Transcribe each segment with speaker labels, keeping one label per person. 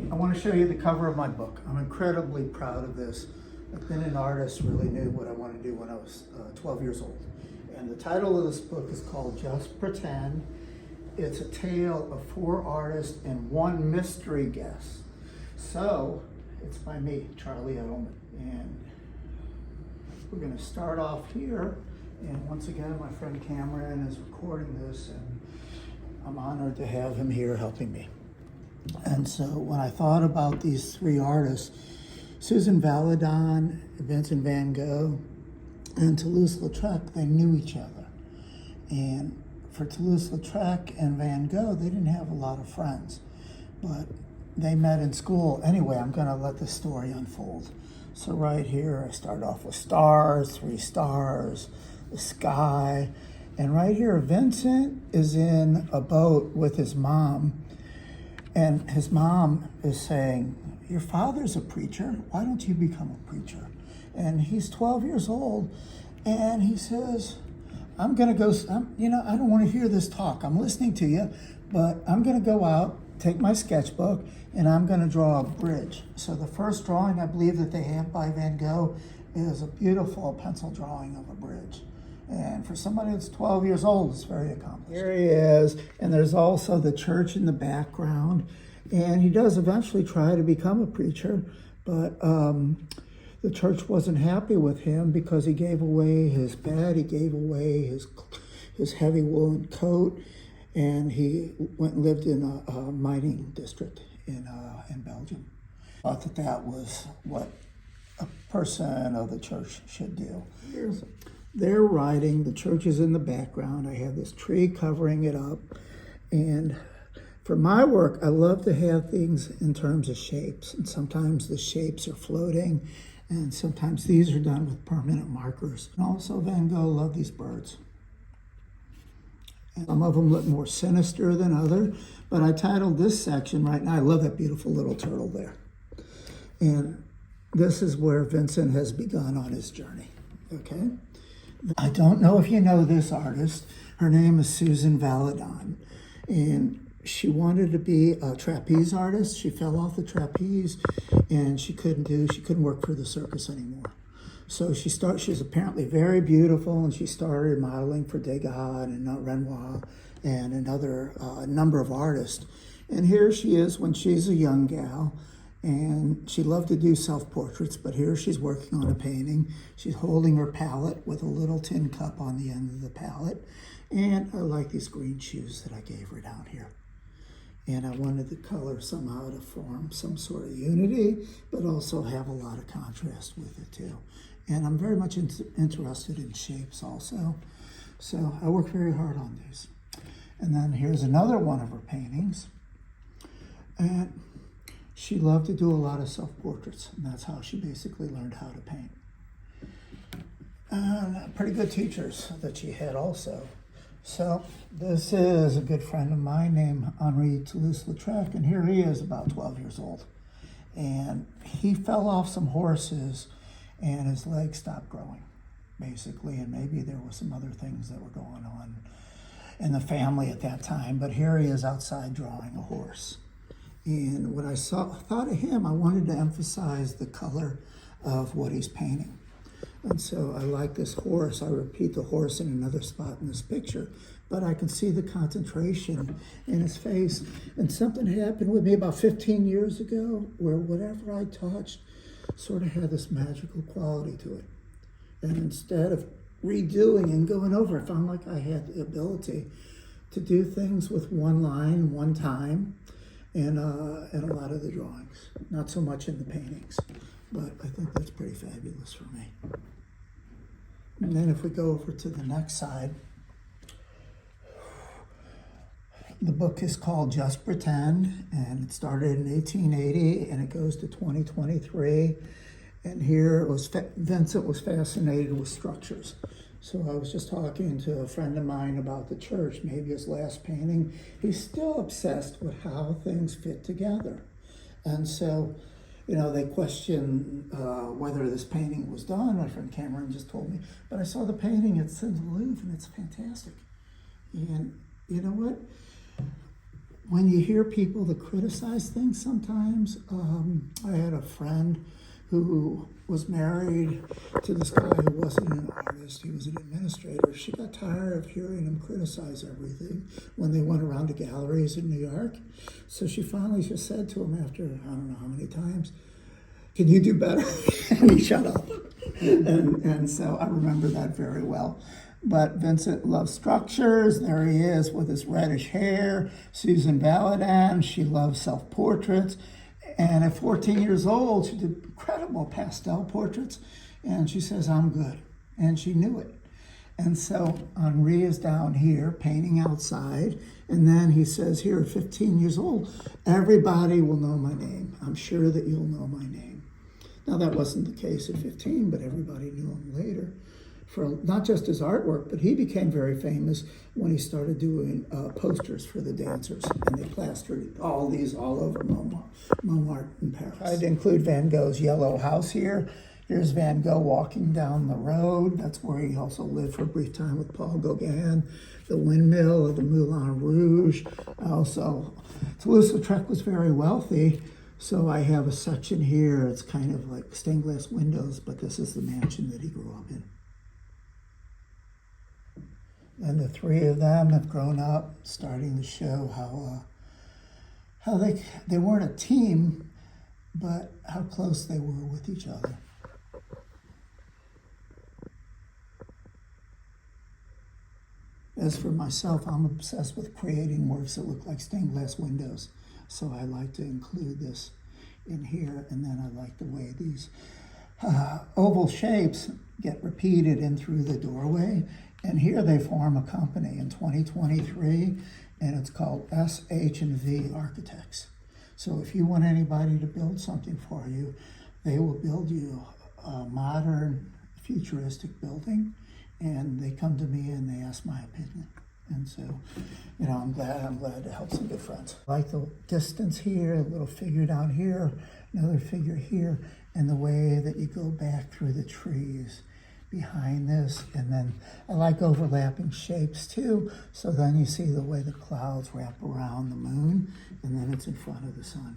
Speaker 1: I want to show you the cover of my book. I'm incredibly proud of this. I've been an artist, really knew what I wanted to do when I was 12 years old. And the title of this book is called Just Pretend. It's a tale of 4 artists and 1 mystery guest. So, it's by me, Charlie Edelman. And we're going to start off here. And once again, my friend Cameron is recording this, and I'm honored to have him here helping me. And so when I thought about these 3 artists, Susan Valladon, Vincent van Gogh, and Toulouse-Lautrec, they knew each other. And for Toulouse-Lautrec and Van Gogh, they didn't have a lot of friends, but they met in school. Anyway, I'm gonna let the story unfold. So right here, I start off with stars, 3 stars, the sky, and right here, Vincent is in a boat with his mom, and his mom is saying, "Your father's a preacher. Why don't you become a preacher?" And he's 12 years old, and he says, "I'm gonna go, I don't want to hear this talk. I'm listening to you, but I'm gonna go out, take my sketchbook, and I'm gonna draw a bridge." So the first drawing I believe that they have by Van Gogh is a beautiful pencil drawing of a bridge. And for somebody that's 12 years old, it's very accomplished. Here he is, and there's also the church in the background. And he does eventually try to become a preacher, but the church wasn't happy with him because he gave away his bed, he gave away his heavy woolen coat, and he went and lived in a mining district in Belgium. I thought that was what a person of the church should do. They're writing, the church is in the background. I have this tree covering it up. And for my work, I love to have things in terms of shapes. And sometimes the shapes are floating, and sometimes these are done with permanent markers. And also Van Gogh loved these birds. And some of them look more sinister than others, but I titled this section right now, I love that beautiful little turtle there. And this is where Vincent has begun on his journey, okay? I don't know if you know this artist. Her name is Susan Valladon, and she wanted to be a trapeze artist. She fell off the trapeze, and she couldn't work for the circus anymore. So she's apparently very beautiful, and she started modeling for Gogh and Renoir and another number of artists. And here she is when she's a young gal. And she loved to do self-portraits, but here she's working on a painting. She's holding her palette with a little tin cup on the end of the palette. And I like these green shoes that I gave her down here. And I wanted the color somehow to form some sort of unity, but also have a lot of contrast with it too. And I'm very much interested in shapes also. So I work very hard on these. And then here's another one of her paintings. And she loved to do a lot of self-portraits, and that's how she basically learned how to paint. Pretty good teachers that she had also. So this is a good friend of mine named Henri Toulouse-Lautrec, and here he is about 12 years old. And he fell off some horses, and his legs stopped growing, basically, and maybe there were some other things that were going on in the family at that time, but here he is outside drawing a horse. And when I thought of him, I wanted to emphasize the color of what he's painting. And so I like this horse. I repeat the horse in another spot in this picture, but I can see the concentration in his face. And something happened with me about 15 years ago where whatever I touched sort of had this magical quality to it. And instead of redoing and going over, I found like I had the ability to do things with one line, one time, and a lot of the drawings. Not so much in the paintings, but I think that's pretty fabulous for me. And then if we go over to the next side, the book is called Just Pretend, and it started in 1880, and it goes to 2023. And here Vincent was fascinated with structures. So I was just talking to a friend of mine about the church, maybe his last painting. He's still obsessed with how things fit together. And so, they question whether this painting was done. My friend Cameron just told me, but I saw the painting, it's in the Louvre, and it's fantastic. And you know what? when you hear people that criticize things sometimes, I had a friend who was married to this guy who wasn't an artist, he was an administrator. She got tired of hearing him criticize everything when they went around to galleries in New York. So she finally just said to him after, I don't know how many times, "Can you do better?" And he shut up. And so I remember that very well. But Vincent loves structures. There he is with his reddish hair. Susan Valladon, she loves self-portraits. And at 14 years old, she did incredible pastel portraits. And she says, "I'm good." And she knew it. And so Henri is down here painting outside. And then he says here at 15 years old, "Everybody will know my name. I'm sure that you'll know my name." Now that wasn't the case at 15, but everybody knew him later for not just his artwork, but he became very famous when he started doing posters for the dancers, and they plastered all these all over Montmartre in Paris. I'd include Van Gogh's Yellow House here. Here's Van Gogh walking down the road. That's where he also lived for a brief time with Paul Gauguin. The windmill of the Moulin Rouge. Also, Toulouse-Lautrec was very wealthy. So I have a section here. It's kind of like stained glass windows, but this is the mansion that he grew up in. And the three of them have grown up, starting to show how they weren't a team, but how close they were with each other. As for myself, I'm obsessed with creating works that look like stained glass windows. So I like to include this in here, and then I like the way these oval shapes get repeated in through the doorway. And here they form a company in 2023, and it's called SH&V Architects. So if you want anybody to build something for you, they will build you a modern, futuristic building, and they come to me and they ask my opinion. And so, I'm glad to help some good friends. I like the distance here, a little figure down here, another figure here, and the way that you go back through the trees behind this. And then I like overlapping shapes too. So then you see the way the clouds wrap around the moon, and then it's in front of the sun.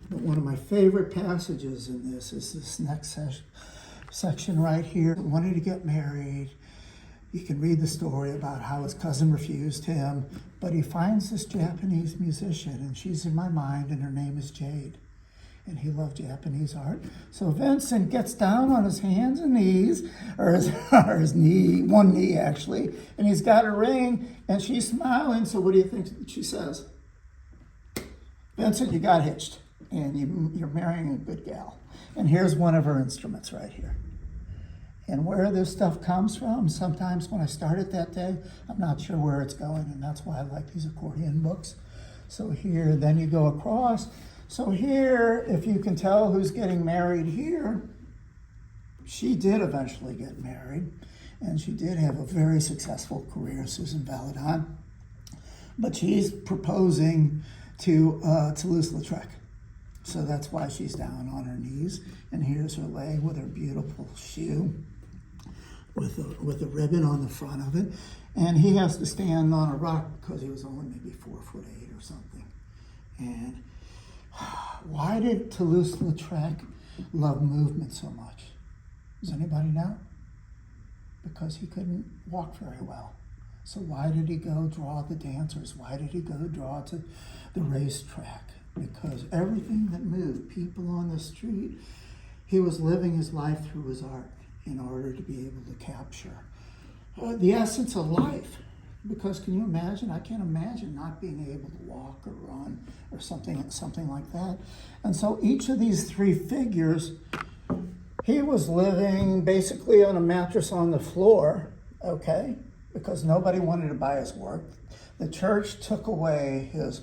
Speaker 1: But one of my favorite passages in this is this next section right here. He wanted to get married. You can read the story about how his cousin refused him, but he finds this Japanese musician, and she's in my mind, and her name is Jade. And he loved Japanese art. So Vincent gets down on his hands and knees, or his knee, one knee actually, and he's got a ring, and she's smiling. So what do you think she says? "Vincent, you got hitched, and you're marrying a good gal." And here's one of her instruments right here. And where this stuff comes from, sometimes when I start it that day, I'm not sure where it's going, and that's why I like these accordion books. So here, then you go across. So here, if you can tell who's getting married here, she did eventually get married, and she did have a very successful career, Susan Valladon. But she's proposing to Toulouse-Lautrec. So that's why she's down on her knees. And here's her leg with her beautiful shoe with a ribbon on the front of it. And he has to stand on a rock because he was only maybe 4'8" or something. And why did Toulouse-Lautrec love movement so much? Does anybody know? Because he couldn't walk very well. So why did he go draw the dancers? Why did he go draw to the racetrack? Because everything that moved, people on the street, he was living his life through his art in order to be able to capture the essence of life. Because can you imagine? I can't imagine not being able to walk or run or something like that. And so each of these three figures, he was living basically on a mattress on the floor, okay? Because nobody wanted to buy his work. The church took away his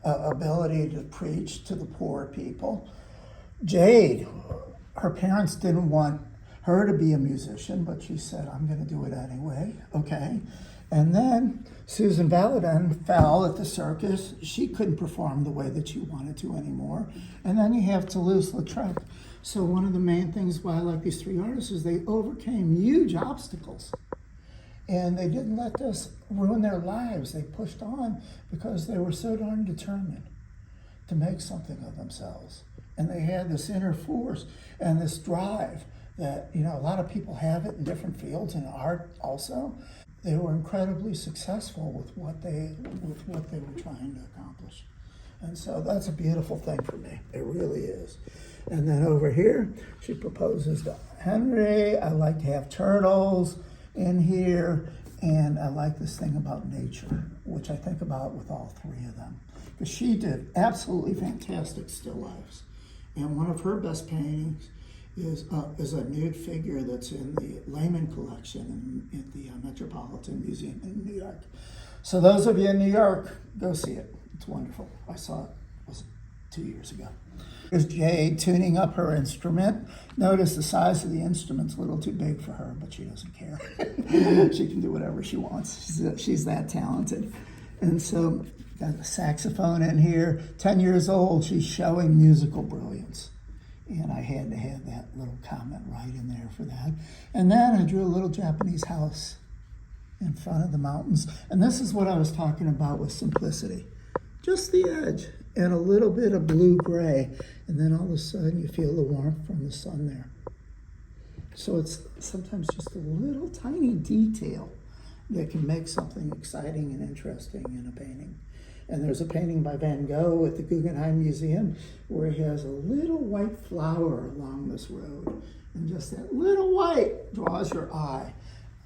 Speaker 1: ability to preach to the poor people. Jade, her parents didn't want her to be a musician, but she said, "I'm going to do it anyway," okay? And then Susan Valladon fell at the circus. She couldn't perform the way that she wanted to anymore. And then you have Toulouse-Lautrec. So one of the main things why I like these three artists is they overcame huge obstacles. And they didn't let this ruin their lives. They pushed on because they were so darn determined to make something of themselves. And they had this inner force and this drive that, you know, a lot of people have it in different fields, in art also. They were incredibly successful with what they were trying to accomplish. And so that's a beautiful thing for me. It really is. And then over here, she proposes to Henry. I like to have turtles in here. And I like this thing about nature, which I think about with all three of them. Because she did absolutely fantastic still lifes. And one of her best paintings is a nude figure that's in the Lehman collection at the Metropolitan Museum in New York. So those of you in New York, go see it. It's wonderful. I saw it, was 2 years ago. Here's Jade tuning up her instrument. Notice the size of the instrument's a little too big for her, but she doesn't care. She can do whatever she wants. She's that talented. And so, got a saxophone in here. 10 years old, she's showing musical brilliance. And I had to have that little comment right in there for that. And then I drew a little Japanese house in front of the mountains. And this is what I was talking about with simplicity. Just the edge and a little bit of blue-gray. And then all of a sudden you feel the warmth from the sun there. So it's sometimes just a little tiny detail that can make something exciting and interesting in a painting. And there's a painting by Van Gogh at the Guggenheim Museum where he has a little white flower along this road. And just that little white draws your eye.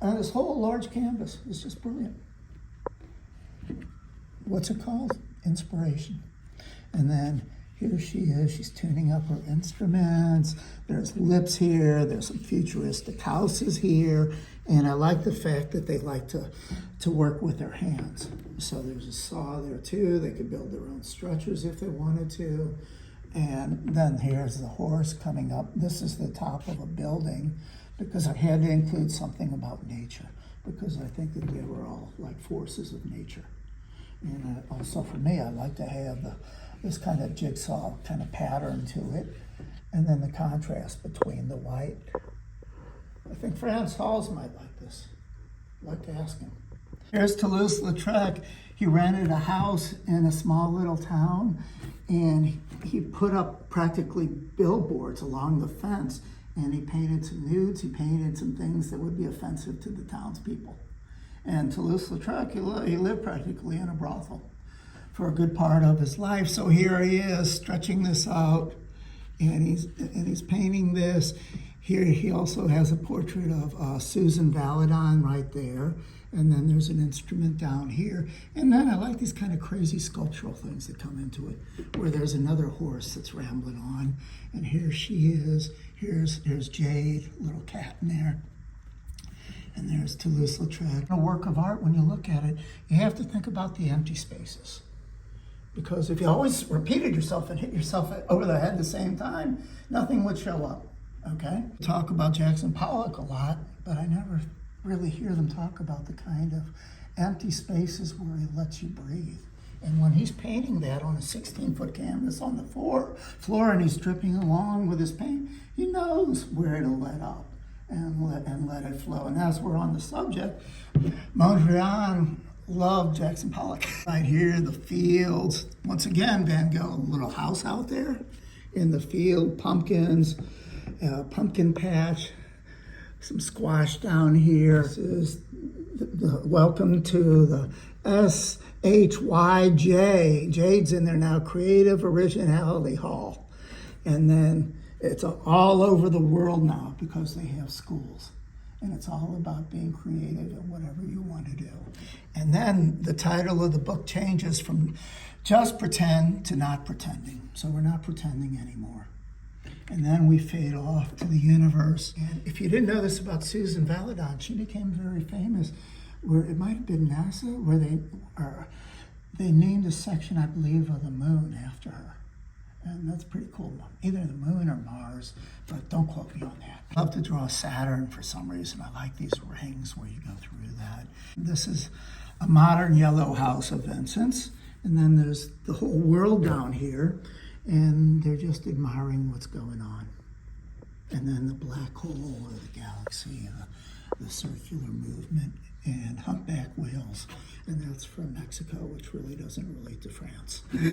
Speaker 1: And this whole large canvas is just brilliant. What's it called? Inspiration. And then here she is, she's tuning up her instruments. There's lips here, there's some futuristic houses here. And I like the fact that they like to work with their hands. So there's a saw there too. They could build their own stretchers if they wanted to. And then here's the horse coming up. This is the top of a building because I had to include something about nature because I think that they were all like forces of nature. And also for me, I like to have this kind of jigsaw kind of pattern to it. And then the contrast between the white. I think Franz Hals might like this. I'd like to ask him. Here's Toulouse-Lautrec. He rented a house in a small little town and he put up practically billboards along the fence and he painted some nudes, he painted some things that would be offensive to the townspeople. And Toulouse-Lautrec, he lived practically in a brothel for a good part of his life. So here he is stretching this out and he's painting this. Here he also has a portrait of Susan Valladon right there. And then there's an instrument down here. And then I like these kind of crazy sculptural things that come into it, where there's another horse that's rambling on. And here she is. Here's Jade, little cat in there. And there's Toulouse-Lautrec. A work of art, when you look at it, you have to think about the empty spaces. Because if you always repeated yourself and hit yourself over the head at the same time, nothing would show up, okay? Talk about Jackson Pollock a lot, but I never really hear them talk about the kind of empty spaces where he lets you breathe. And when he's painting that on a 16-foot canvas on the floor and he's dripping along with his paint, he knows where to let up and let it flow. And as we're on the subject, Mondrian loved Jackson Pollock. Right here, the fields. Once again, Van Gogh, a little house out there in the field, pumpkins, pumpkin patch, some squash down here. This is the welcome to the SHYJ. Jade's in there now, Creative Originality Hall. And then it's all over the world now because they have schools. And it's all about being creative and whatever you want to do. And then the title of the book changes from just pretend to not pretending. So we're not pretending anymore. And then we fade off to the universe. And if you didn't know this about Susan Valladon, she became very famous. Where it might have been NASA, where they named a section, I believe, of the moon after her. And that's pretty cool. Either the moon or Mars, but don't quote me on that. I love to draw Saturn for some reason. I like these rings where you go through that. This is a modern yellow house of Vincent's. And then there's the whole world down here. And they're just admiring what's going on. And then the black hole or the galaxy, the circular movement and humpback whales, and that's from Mexico, which really doesn't relate to France.